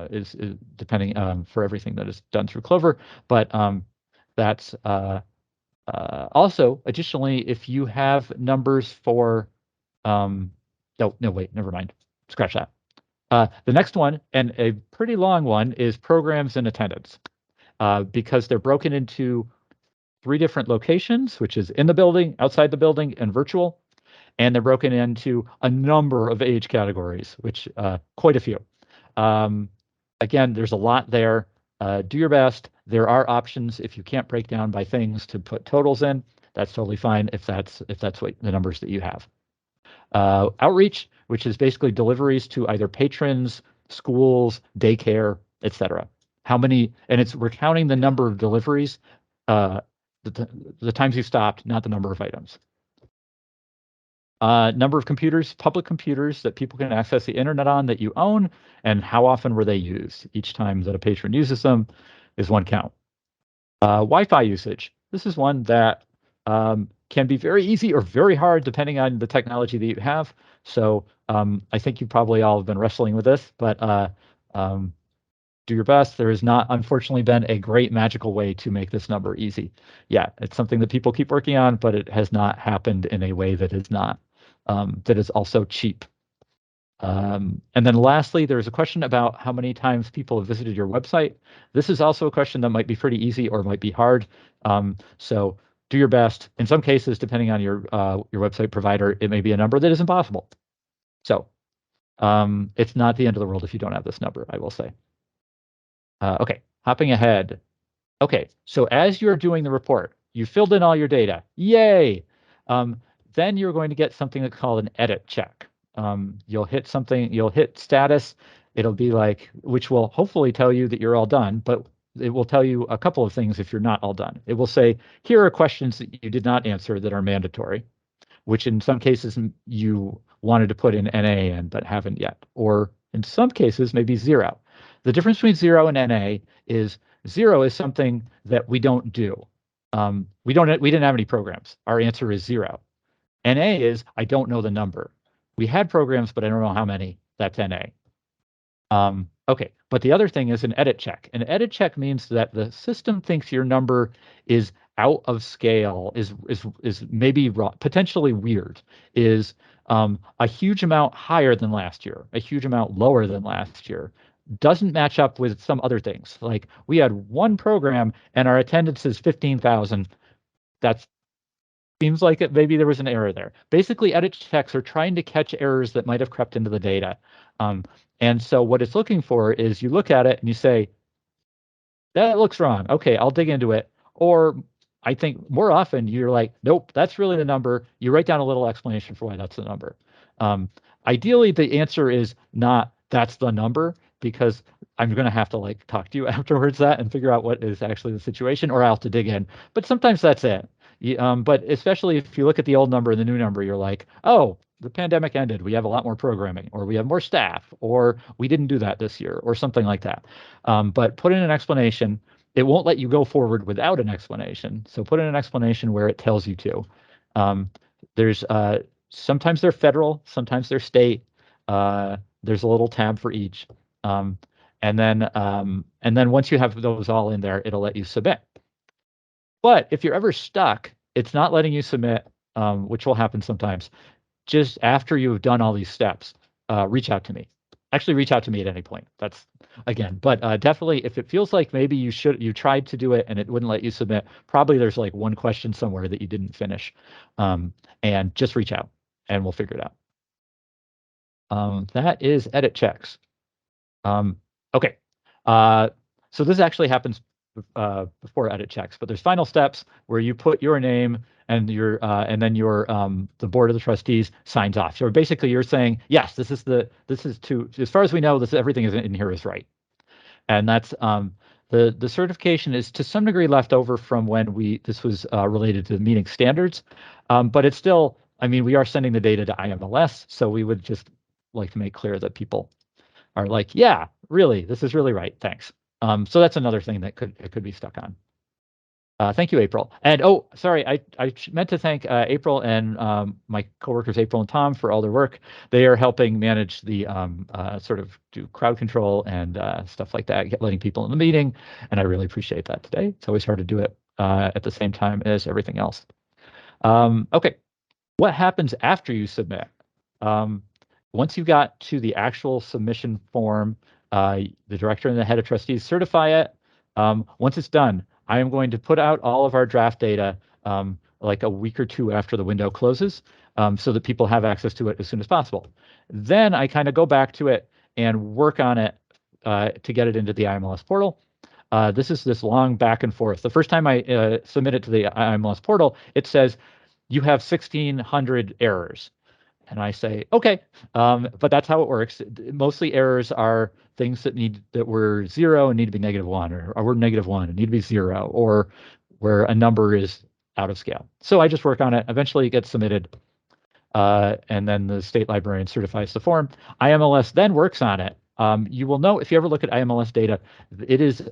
is depending for everything that is done through Clover, but that's also additionally, if you have numbers for, no, wait, never mind, scratch that. The next one, and a pretty long one, is programs and attendance, because they're broken into 3 different locations, which is in the building, outside the building, and virtual. And they're broken into a number of age categories, which quite a few. Again, there's a lot there. Do your best. There are options if you can't break down by things to put totals in. That's totally fine if that's what the numbers that you have. Outreach, which is basically deliveries to either patrons, schools, daycare, etc. How many? And we're counting the number of deliveries, the times you stopped, not the number of items. Number of computers, public computers that people can access the internet on that you own, and how often were they used? Each time that a patron uses them is one count. Wi-Fi usage. This is one that can be very easy or very hard depending on the technology that you have. So I think you probably all have been wrestling with this, but do your best. There has not, unfortunately, been a great magical way to make this number easy. Yeah, it's something that people keep working on, but it has not happened in a way that is not, that is also cheap. And then lastly, there's a question about how many times people have visited your website. This is also a question that might be pretty easy or might be hard. So do your best. In some cases, depending on your website provider, it may be a number that is impossible. So it's not the end of the world if you don't have this number, I will say. Okay, hopping ahead. Okay, so as you're doing the report, you filled in all your data. Yay! Then you're going to get something that's called an edit check. You'll hit status. It'll be like, which will hopefully tell you that you're all done, but it will tell you a couple of things if you're not all done. It will say, here are questions that you did not answer that are mandatory, which in some cases you wanted to put in NA in but haven't yet, or in some cases maybe 0. The difference between 0 and NA is 0 is something that we don't do. We didn't have any programs. Our answer is 0. NA is I don't know the number. We had programs, but I don't know how many. That's NA. Okay, but the other thing is an edit check. An edit check means that the system thinks your number is out of scale, is maybe wrong, potentially weird, is a huge amount higher than last year, a huge amount lower than last year, doesn't match up with some other things. Like we had one program and our attendance is 15,000. That seems like maybe there was an error there. Basically, edit checks are trying to catch errors that might have crept into the data. And so what it's looking for is you look at it and you say, that looks wrong. Okay, I'll dig into it. Or I think more often you're like, nope, that's really the number. You write down a little explanation for why that's the number. Ideally, the answer is not that's the number, because I'm going to have to like talk to you afterwards and figure out what is actually the situation, or I'll have to dig in. But sometimes that's it. But especially if you look at the old number and the new number, you're like, oh, the pandemic ended. We have a lot more programming, or we have more staff, or we didn't do that this year, or something like that. But put in an explanation. It won't let you go forward without an explanation. So put in an explanation where it tells you to. There's sometimes they're federal, sometimes they're state. There's a little tab for each. And then once you have those all in there, it'll let you submit. But if you're ever stuck, it's not letting you submit, which will happen sometimes. Just after you've done all these steps, reach out to me. Actually, reach out to me at any point. That's again, but definitely if it feels like maybe you tried to do it and it wouldn't let you submit, probably there's like one question somewhere that you didn't finish. And just reach out and we'll figure it out. That is edit checks. Okay. So this actually happens before edit checks, but there's final steps where you put your name and then the board of the trustees signs off. So basically, you're saying yes, this is as far as we know, everything in here is right, and that's the certification is to some degree left over from when this was related to meeting standards, but it's still, I mean, we are sending the data to IMLS, so we would just like to make clear that people are like, yeah, really, this is really right, thanks. So that's another thing that could be stuck on. Thank you, April. And oh, sorry, I meant to thank April and my coworkers, April and Tom, for all their work. They are helping manage the sort of do crowd control and stuff like that, letting people in the meeting, and I really appreciate that today. It's always hard to do it at the same time as everything else. Okay, what happens after you submit? Once you got to the actual submission form, the director and the head of trustees certify it. Once it's done, I am going to put out all of our draft data like a week or two after the window closes, so that people have access to it as soon as possible. Then I kind of go back to it and work on it to get it into the IMLS portal. This is this long back and forth. The first time I submit it to the IMLS portal, it says you have 1,600 errors. And I say, okay, but that's how it works. Mostly errors are things that were 0 and need to be -1, or were -1 and need to be 0, or where a number is out of scale. So I just work on it. Eventually it gets submitted, and then the state librarian certifies the form. IMLS then works on it. You will know if you ever look at IMLS data, it is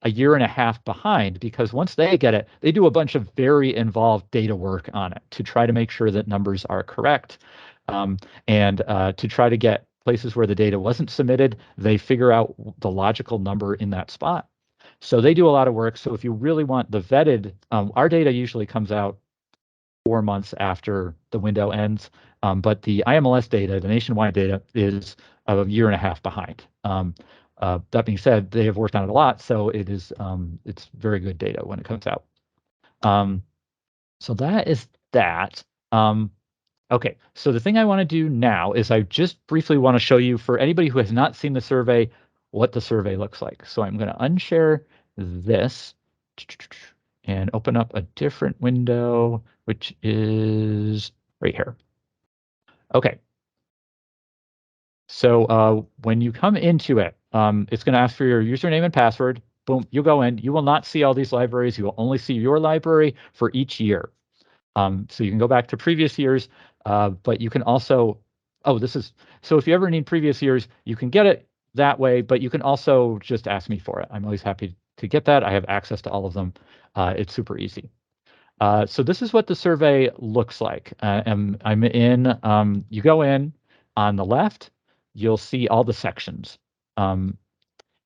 a year and a half behind, because once they get it, they do a bunch of very involved data work on it to try to make sure that numbers are correct, and to try to get places where the data wasn't submitted, they figure out the logical number in that spot. So they do a lot of work. So if you really want the vetted, our data usually comes out 4 months after the window ends, but the IMLS data, the nationwide data, is a year and a half behind. That being said, they have worked on it a lot, so it's very good data when it comes out. So that is that. Okay, so the thing I want to do now is I just briefly want to show you, for anybody who has not seen the survey, what the survey looks like. So I'm going to unshare this and open up a different window, which is right here. Okay. So when you come into it, it's going to ask for your username and password. Boom, you go in. You will not see all these libraries. You will only see your library for each year. So you can go back to previous years, but you can also, so if you ever need previous years, you can get it that way, but you can also just ask me for it. I'm always happy to get that. I have access to all of them. It's super easy. So this is what the survey looks like. I'm in, you go in on the left, you'll see all the sections.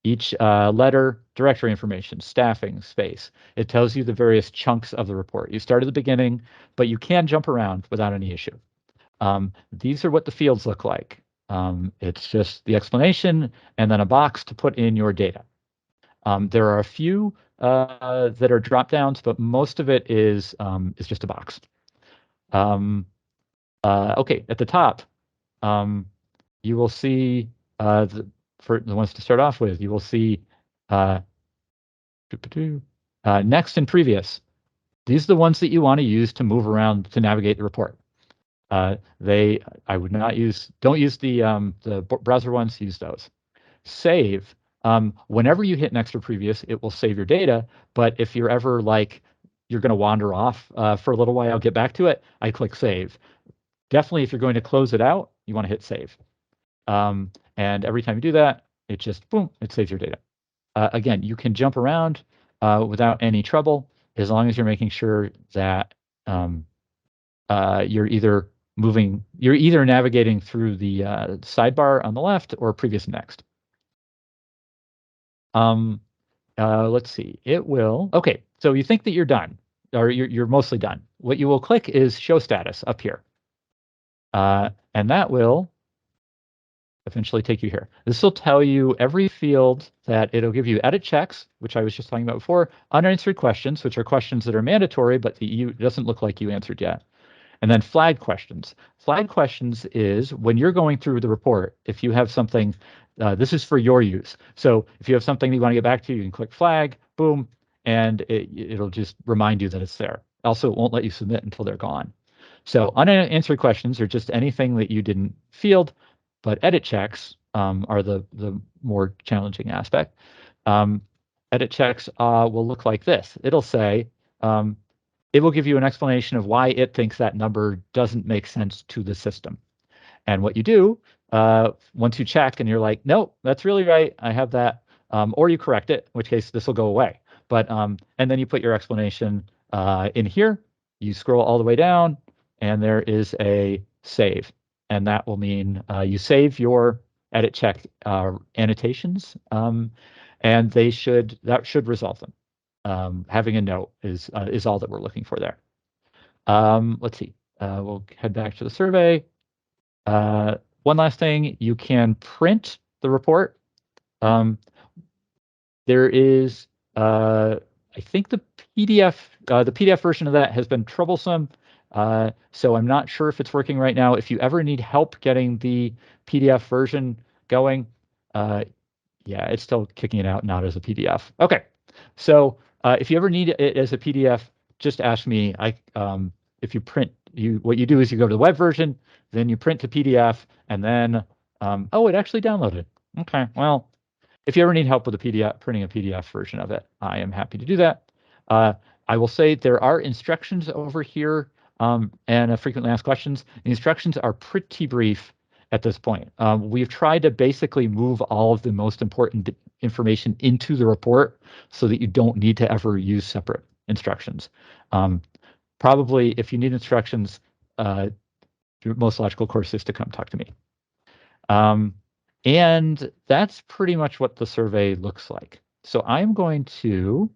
Each letter, directory information, staffing, space. It tells you the various chunks of the report. You start at the beginning, but you can jump around without any issue. These are what the fields look like. It's just the explanation and then a box to put in your data. There are a few that are drop downs, but most of it is just a box. Okay, at the top, you will see for the ones to start off with, you will see next and previous. These are the ones that you want to use to move around to navigate the report. I would not use, don't use the browser ones, use those. Save. Whenever you hit next or previous, it will save your data. But if you're ever like, you're going to wander off for a little while, I'll get back to it, I click save. Definitely, if you're going to close it out, you want to hit save. And every time you do that, it just, boom, it saves your data. Again, you can jump around without any trouble, as long as you're making sure that you're either navigating through the sidebar on the left or previous and next. Let's see, it will, okay, so you think that you're done, or you're mostly done. What you will click is show status up here. And that will eventually take you here. This will tell you every field that it'll give you edit checks, which I was just talking about before, unanswered questions, which are questions that are mandatory, but it doesn't look like you answered yet. And then flag questions. Flag questions is when you're going through the report, if you have something, this is for your use. So if you have something you want to get back to, you can click flag, boom, and it'll just remind you that it's there. Also, it won't let you submit until they're gone. So unanswered questions are just anything that you didn't field, but edit checks are the more challenging aspect. Edit checks will look like this. It'll say, it will give you an explanation of why it thinks that number doesn't make sense to the system. And what you do, once you check and you're like, nope, that's really right, I have that, or you correct it, in which case this will go away. But and then you put your explanation in here, you scroll all the way down, and there is a save. And that will mean you save your edit check annotations, and that should resolve them. Having a note is all that we're looking for there. Let's see. We'll head back to the survey. One last thing, you can print the report. There is, I think the PDF version of that has been troublesome. So I'm not sure if it's working right now. If you ever need help getting the PDF version going, yeah, it's still kicking it out, not as a PDF. Okay, so if you ever need it as a PDF, just ask me. If you print, what you do is you go to the web version, then you print to PDF, and then oh, it actually downloaded. Okay, well, if you ever need help with printing a PDF version of it, I am happy to do that. I will say there are instructions over here and frequently asked questions. The instructions are pretty brief at this point. We've tried to basically move all of the most important information into the report so that you don't need to ever use separate instructions. Probably if you need instructions, the most logical course is to come talk to me. And that's pretty much what the survey looks like. So I'm going to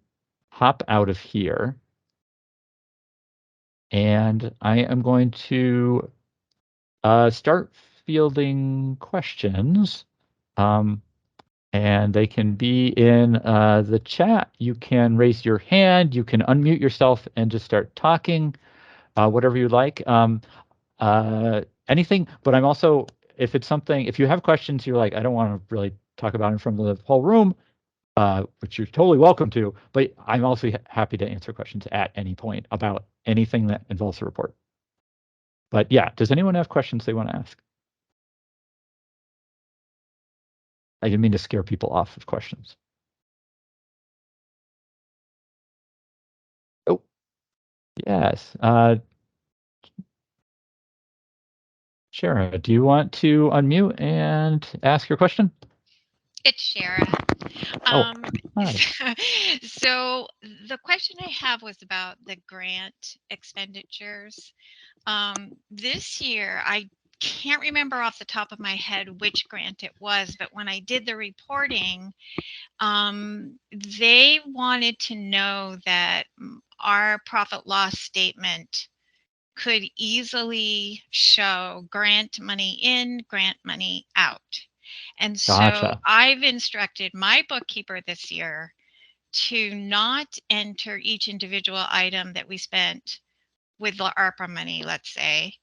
hop out of here. And I am going to start fielding questions. And they can be in the chat. You can raise your hand. You can unmute yourself and just start talking, whatever you like. Anything, but I'm also, if you have questions you're like, I don't want to really talk about in front of the whole room, which you're totally welcome to, but I'm also happy to answer questions at any point about anything that involves the report. But yeah, does anyone have questions they want to ask? I didn't mean to scare people off with questions. Oh, yes. Shara, do you want to unmute and ask your question? It's Shara. Hi. So the question I have was about the grant expenditures. This year, I can't remember off the top of my head which grant it was, but when I did the reporting, they wanted to know that our profit loss statement could easily show grant money in, grant money out. And so Gotcha. I've instructed my bookkeeper this year to not enter each individual item that we spent with the ARPA money, let's say,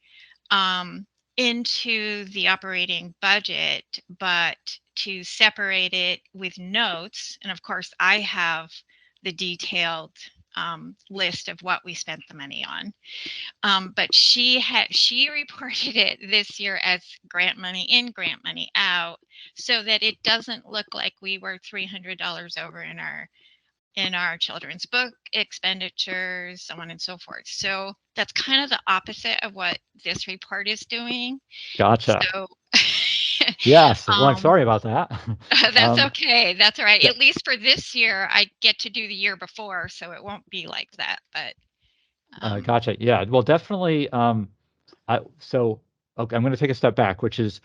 into the operating budget, but to separate it with notes. And of course, I have the detailed list of what we spent the money on. But she reported it this year as grant money in, grant money out, so that it doesn't look like we were $300 over in our children's book expenditures, so on and so forth. So that's kind of the opposite of what this report is doing. Gotcha. So yes. Well, I'm sorry about that. That's okay. That's all right. At least for this year, I get to do the year before, so it won't be like that. But gotcha. Yeah. Well, definitely. So okay, I'm going to take a step back, which is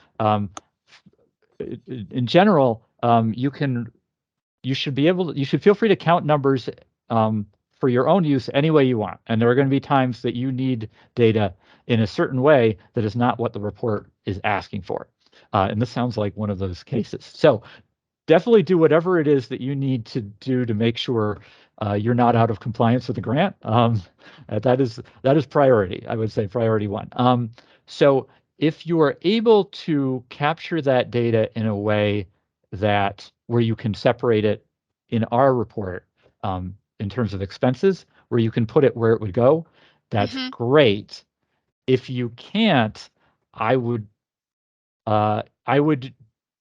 in general, you should feel free to count numbers for your own use any way you want. And there are going to be times that you need data in a certain way that is not what the report is asking for. And this sounds like one of those cases. So definitely do whatever it is that you need to do to make sure you're not out of compliance with the grant. That is priority, I would say, priority one. So if you are able to capture that data in a way where you can separate it in our report in terms of expenses, where you can put it where it would go, that's great. If you can't, I would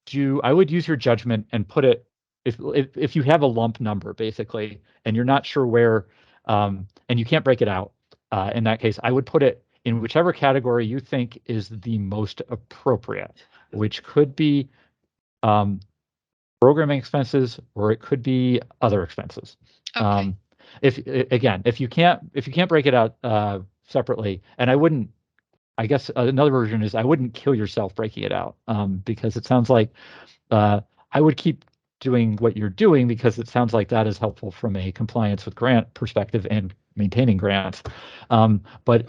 use your judgment and put it, if you have a lump number basically and you're not sure where, and you can't break it out, in that case, I would put it in whichever category you think is the most appropriate, which could be programming expenses, or it could be other expenses. Okay. If you can't break it out separately, and I guess another version is I wouldn't kill yourself breaking it out, because it sounds like I would keep doing what you're doing, because it sounds like that is helpful from a compliance with grant perspective and maintaining grants. But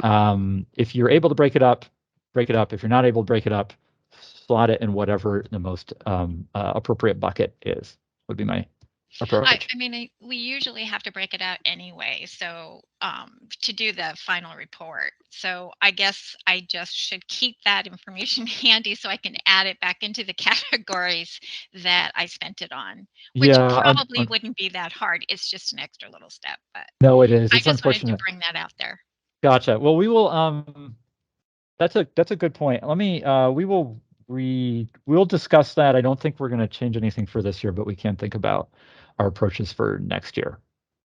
if you're able to break it up, break it up. If you're not able to break it up, slot it in whatever the most appropriate bucket is, would be my approach. I mean, we usually have to break it out anyway, so to do the final report. So I guess I just should keep that information handy so I can add it back into the categories that I spent it on, which Yeah, probably wouldn't be that hard. It's just an extra little step, but no, it is. I It's just wanted to unfortunate. bring that out there. Gotcha. Well, we will. That's a good point. Let me. We'll discuss that. I don't think we're going to change anything for this year, but we can think about our approaches for next year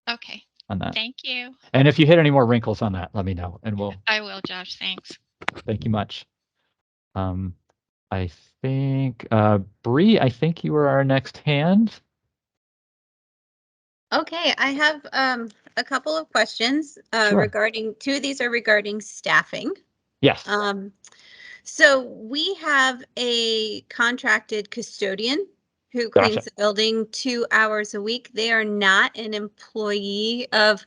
Okay. on that. Thank you. And if you hit any more wrinkles on that, let me know, and we'll. I will, Josh. Thanks. Thank you much. I think Bree, I think you were our next hand. Okay, I have a couple of questions Sure. regarding, two of these are regarding staffing. Yes. So we have a contracted custodian who cleans Gotcha. the building 2 hours a week. They are not an employee of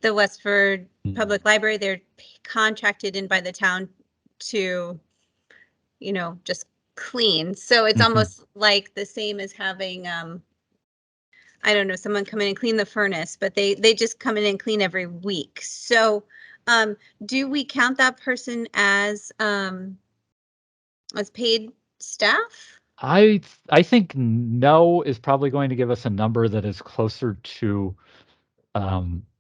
the Westford Public Library. They're contracted in by the town to, just clean. So it's almost like the same as having, I don't know, someone come in and clean the furnace, but they just come in and clean every week. So do we count that person as paid staff? I think no is probably going to give us a number that is closer to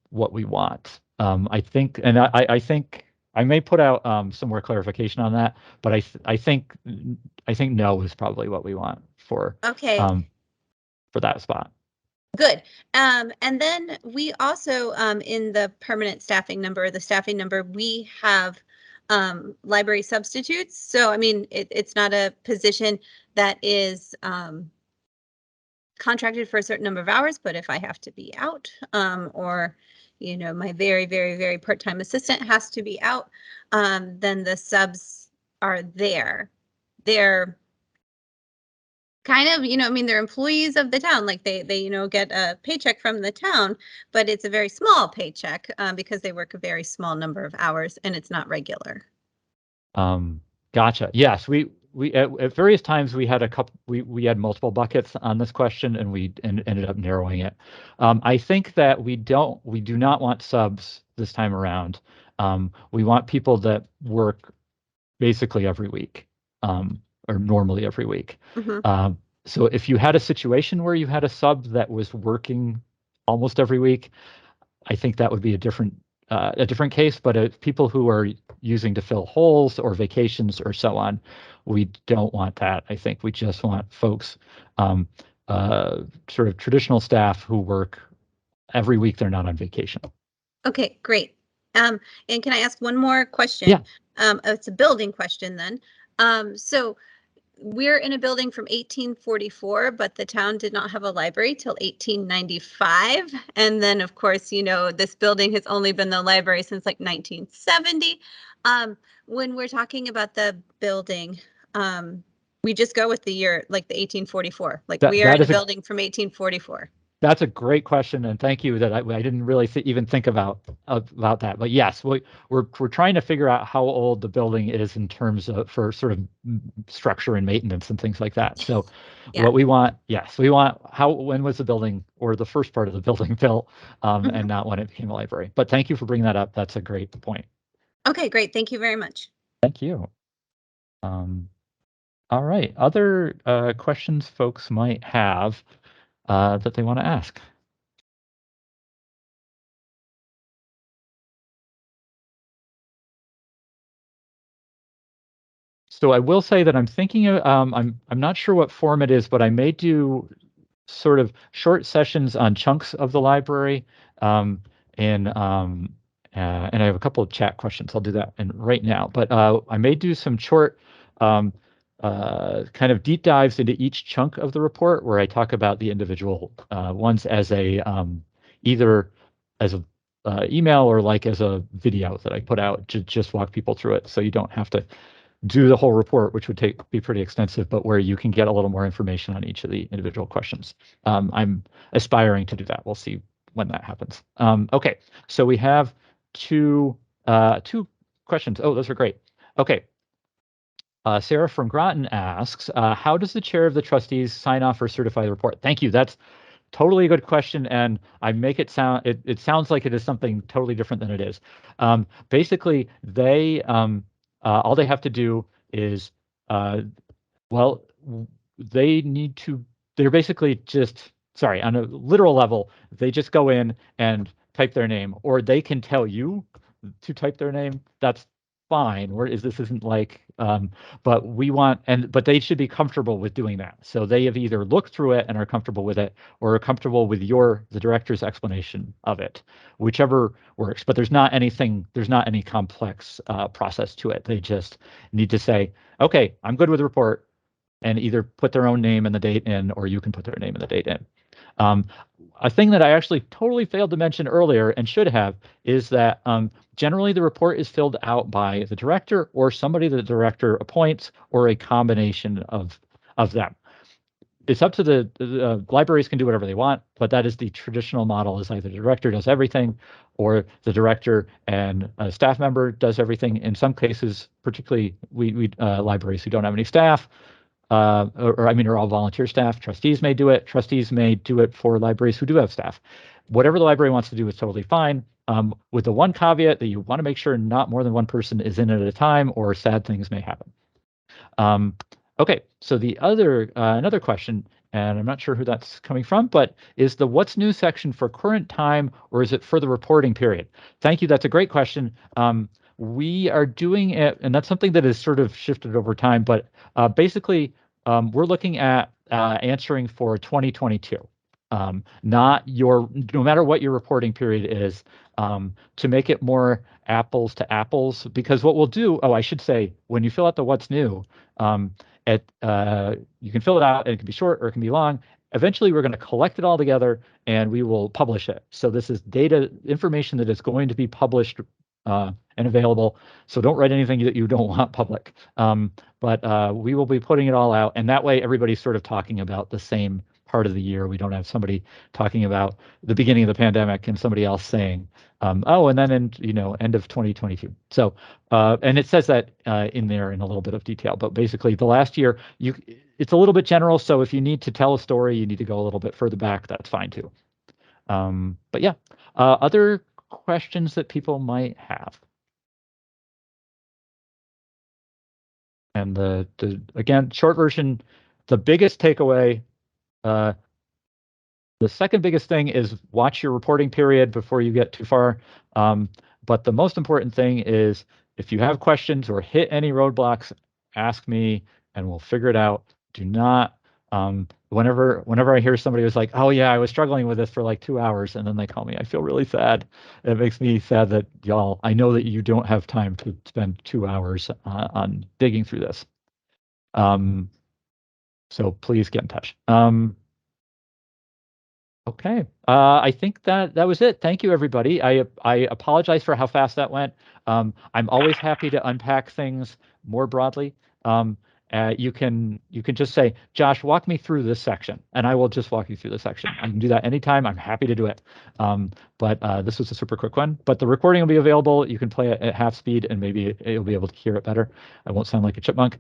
what we want. I think, and I think I may put out some more clarification on that, but I think no is probably what we want for that spot. Good. And then we also, in the permanent staffing number, the staffing number, we have library substitutes. So, I mean, it's not a position that is contracted for a certain number of hours, but if I have to be out, or, my very, very, very part-time assistant has to be out, then the subs are there. They're kind of, they're employees of the town, like they get a paycheck from the town, but it's a very small paycheck because they work a very small number of hours and it's not regular. Gotcha. Yes, we at various times we had we had multiple buckets on this question, and we ended up narrowing it. I think that we do not want subs this time around. We want people that work basically every week, or normally every week. So if you had a situation where you had a sub that was working almost every week, I think that would be a different case. But people who are using to fill holes or vacations or so on, we don't want that. I think we just want folks, sort of traditional staff who work every week. They're not on vacation. Okay, great. And can I ask one more question? Yeah. It's a building question then. So we're in a building from 1844, but the town did not have a library till 1895. And then, of course, this building has only been the library since like 1970. When we're talking about the building, we just go with the year, like the 1844. Like we are in a building from 1844. That's a great question, and thank you. That I didn't really even think about that. But yes, we're trying to figure out how old the building is in terms of for sort of structure and maintenance and things like that. So what we want, when was the building or the first part of the building built, and not when it became a library. But thank you for bringing that up. That's a great point. Okay, great. Thank you very much. Thank you. All right. Other questions folks might have that they want to ask? So I will say that I'm thinking of, I'm not sure what form it is, but I may do sort of short sessions on chunks of the library. And I have a couple of chat questions. I'll do that right now. But I may do some short kind of deep dives into each chunk of the report where I talk about the individual ones as a either as a email or like as a video that I put out to just walk people through it, so you don't have to do the whole report, which would be pretty extensive, but where you can get a little more information on each of the individual questions. I'm aspiring to do that. We'll see when that happens. Okay, so we have two questions. Oh, those are great. Okay. Sarah from Groton asks, how does the chair of the trustees sign off or certify the report? Thank you. That's totally a good question, and I make it sound, it sounds like it is something totally different than it is. Basically, they all they have to do is, well, they're basically just, sorry, on a literal level, they just go in and type their name, or they can tell you to type their name. That's fine. This isn't like, but but they should be comfortable with doing that. So they have either looked through it and are comfortable with it, or are comfortable with the director's explanation of it, whichever works. But there's not any complex process to it. They just need to say, okay, I'm good with the report, and either put their own name and the date in, or you can put their name and the date in. A thing that I actually totally failed to mention earlier and should have is that generally the report is filled out by the director or somebody the director appoints, or a combination of them. It's up to the libraries can do whatever they want, but that is the traditional model, is either the director does everything or the director and a staff member does everything. In some cases, particularly libraries who don't have any staff, are all volunteer staff. Trustees may do it. Trustees may do it for libraries who do have staff. Whatever the library wants to do is totally fine, with the one caveat that you want to make sure not more than one person is in at a time, or sad things may happen. Okay, so the another question, and I'm not sure who that's coming from, but is the what's new section for current time, or is it for the reporting period? Thank you. That's a great question. We are doing it, and that's something that has sort of shifted over time, but basically we're looking at answering for 2022. No matter what your reporting period is, to make it more apples to apples, because what we'll do, I should say, when you fill out the what's new, you can fill it out and it can be short or it can be long. Eventually, we're going to collect it all together and we will publish it. So this is information that is going to be published and available. So don't write anything that you don't want public. But we will be putting it all out, and that way everybody's sort of talking about the same part of the year. We don't have somebody talking about the beginning of the pandemic and somebody else saying, and then end of 2022. So, and it says that in there in a little bit of detail, but basically the last year, it's a little bit general. So if you need to tell a story, you need to go a little bit further back, that's fine too. But yeah, other questions that people might have. And again, short version, the biggest takeaway, the second biggest thing is watch your reporting period before you get too far. But the most important thing is, if you have questions or hit any roadblocks, ask me and we'll figure it out. Do not, whenever I hear somebody who's like, oh yeah, I was struggling with this for like 2 hours, and then they call me, I feel really sad. It makes me sad that I know that you don't have time to spend 2 hours on digging through this. So please get in touch. Okay, I think that was it. Thank you, everybody. I apologize for how fast that went. I'm always happy to unpack things more broadly. You can just say, Josh, walk me through this section, and I will just walk you through the section. I can do that anytime. I'm happy to do it. But this was a super quick one. But the recording will be available. You can play it at half speed, and maybe you'll be able to hear it better. I won't sound like a chipmunk.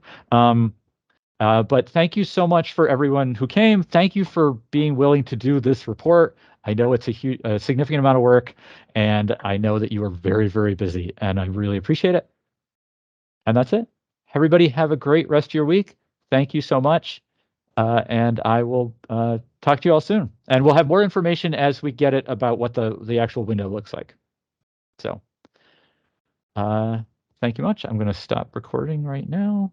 But thank you so much for everyone who came. Thank you for being willing to do this report. I know it's a significant amount of work, and I know that you are very, very busy, and I really appreciate it. And that's it. Everybody have a great rest of your week. Thank you so much. And I will talk to you all soon. And we'll have more information as we get it about what the actual window looks like. So thank you much. I'm going to stop recording right now.